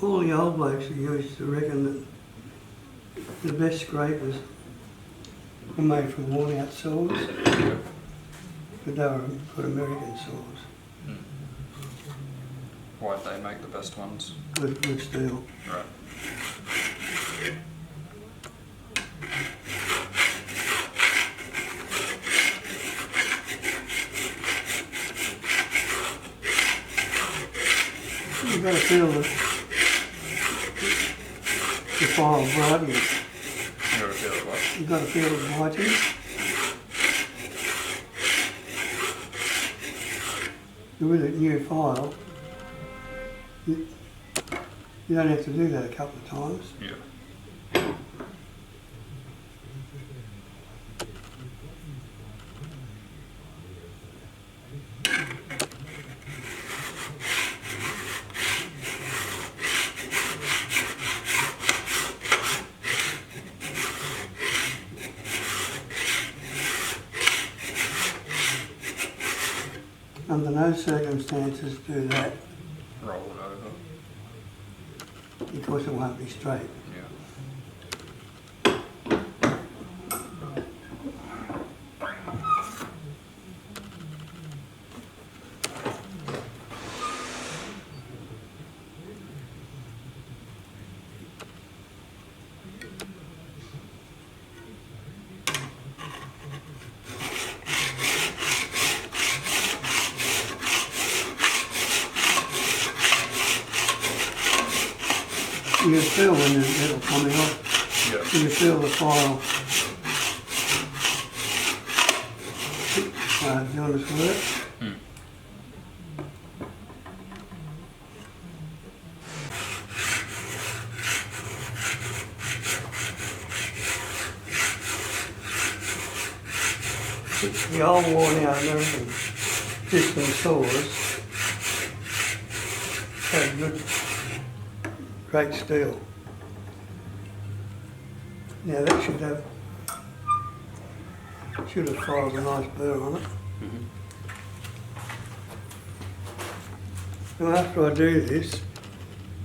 all the old blokes used to reckon that the best scrapers were made from worn out saws, but they were good American saws. Why'd they make the best ones? Good steel. Right. You've got to feel the file brightening. You gotta feel it what? You've got to feel it brightening. With a new file, you don't have to do that a couple of times. Yeah. Under no circumstances do that Roll it over. because it won't be straight. Yeah. You can feel when the metal coming off. Yeah. You can feel the file. Doing this work. The old worn out American piston saws had good, great steel. Now that should have filed a nice burr on it. Now after I do this,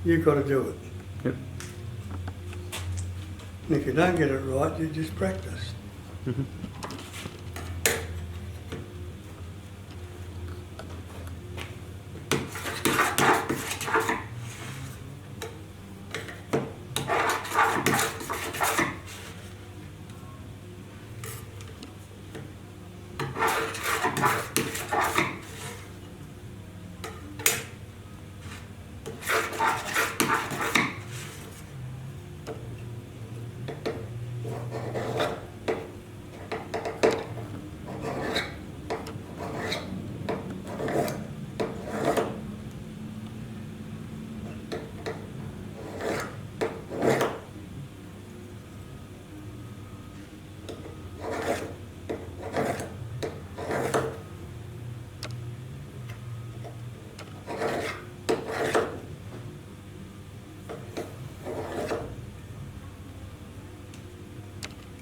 you've got to do it. Yep. And if you don't get it right, you just practice.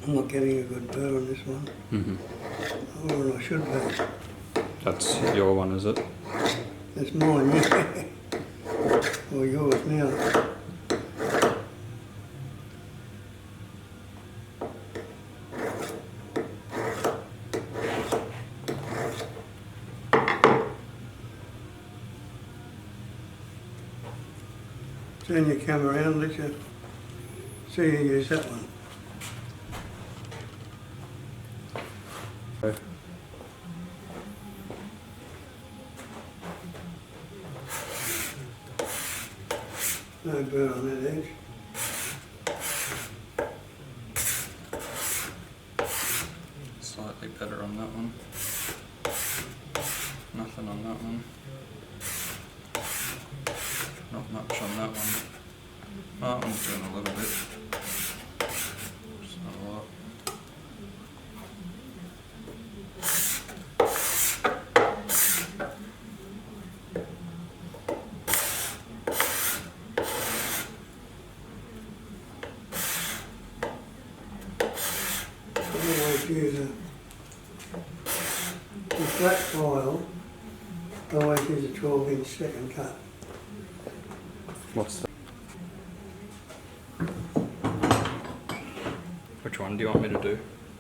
I'm not getting a good burr on this one. Or I should be. That's your one, is it? That's mine, yeah. Or yours now. Turn your camera around, let you see you use that one. Okay. No burr on that edge. Slightly better on that one. Nothing on that one. Not much on that one. That one's doing a little bit. Just not a lot. Always use a flat file. I always use a 12-inch second cut. What's that? one do you want me to do?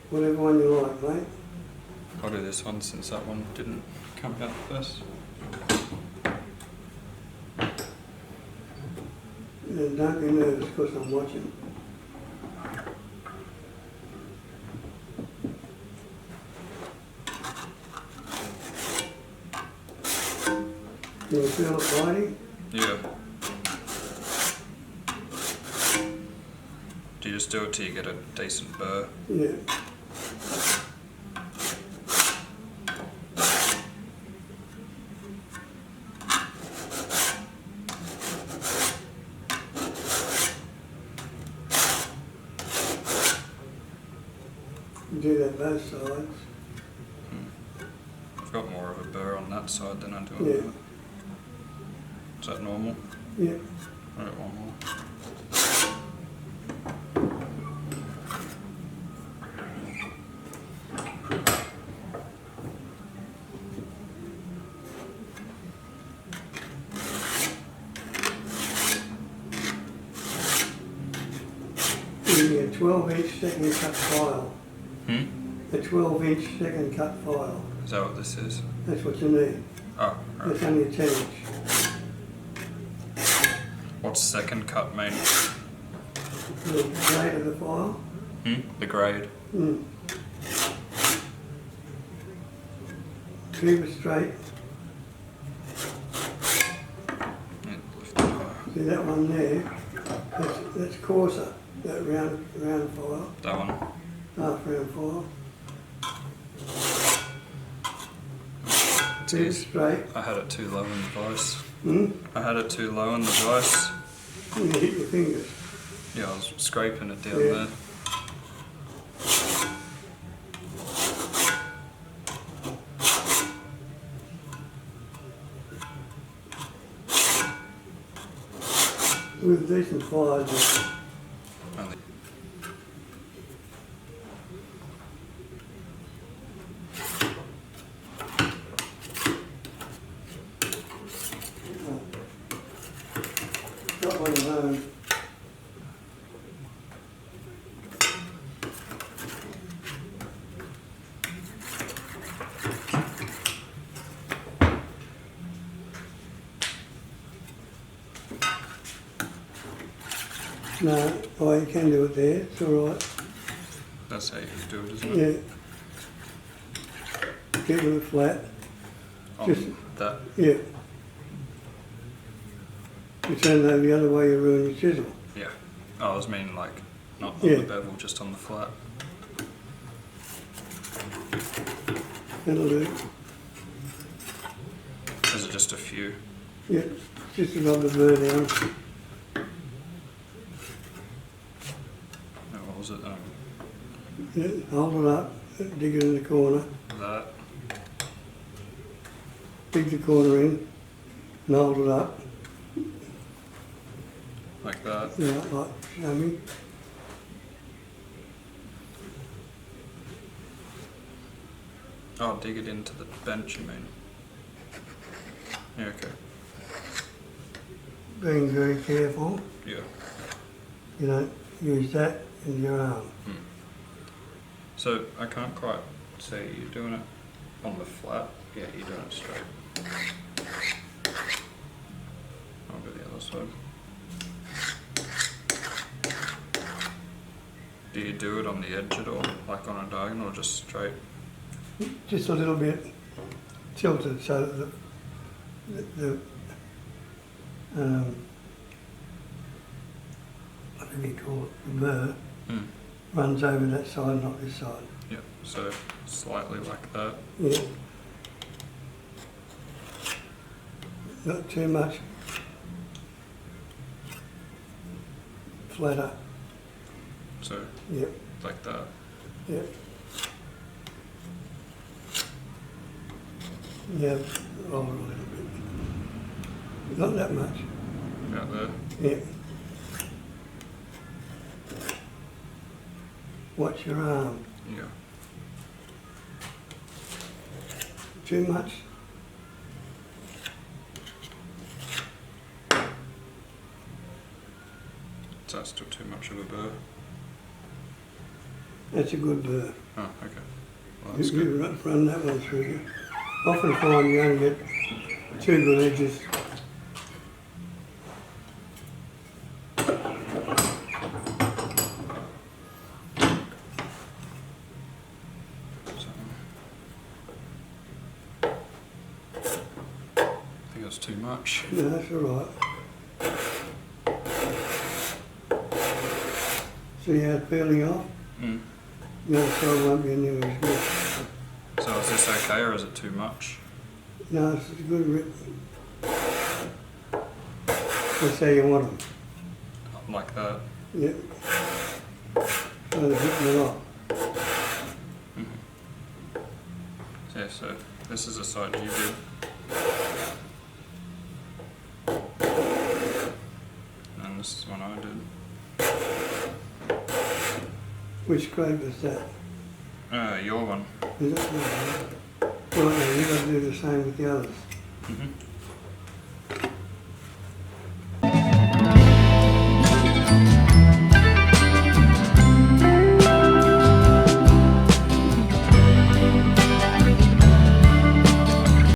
Whatever one you like, mate. I'll do this one since that one didn't come out first. And don't be nervous because I'm watching. You feel it biting? Yeah. Do you just do it till you get a decent burr? Yeah. You do that both sides. I've got more of a burr on that side than I do on Yeah. that. Is that normal? Yeah. Alright, one more. You need a 12-inch second cut file. Hmm? A 12-inch second cut file. Is that what this is? That's what you need. Oh, That's right. only a 10-inch. What's second cut mean? The grade of the file. Hmm? The grade. Mm. Keep it straight. Yeah, lift it higher. See that one there? That's coarser. That round file. That one. Half round file. Keep it Jeez. straight. I had it too low in the vise. Hmm? I had it too low in the vise. You hit your fingers. Yeah, I was scraping it down Yeah. there. With decent fires. Only Got one at home. No, oh, you can do it there, it's all right. that's how you do it, isn't it? Yeah. Get with it flat, On Just- that. yeah. You turn it over the other way, you ruin your chisel. Yeah. Oh, I was meaning like not on Yeah. the bevel, just on the flat. That'll do. Is it just a few? Yeah, just above the burr down. No, what was it? Yeah, hold it up, dig it in the corner, That. dig the corner in, and hold it up. Like that. Yeah, like, show me. Oh, dig it into the bench, you mean? Yeah, okay. Being very careful, Yeah. you don't use that in your arm. So I can't quite see you doing it on the flat. Yeah, you're doing it straight. I'll go the other side. Do you do it on the edge at all, like on a diagonal, or just straight? Just a little bit tilted so that the what do you call it, the burr Hmm. runs over that side, not this side. Yeah, so slightly like that. Yeah. Not too much. Flatter. So Yeah, like that. yeah. Yeah, roll it a little bit. Not that much. Out there. Yeah. Watch your arm. Yeah. Too much. So that's still too much of a burr. That's a good burr. Oh, okay. Well, that's You good. run that one through you. Often find you only get 2 good edges. So, I think it was too much. No, that's all right. See how it's peeling off? Mm. The other side won't be near as good. So is this okay or is it too much? No, it's a good rip. That's how you want them. Like that? Yep. So they're hitting a lot. Yeah, so this is the side you did. And this is one I did. Which scrape is that? Your one. Is it? Right, now you've got to do the same with the others. Mm-hmm.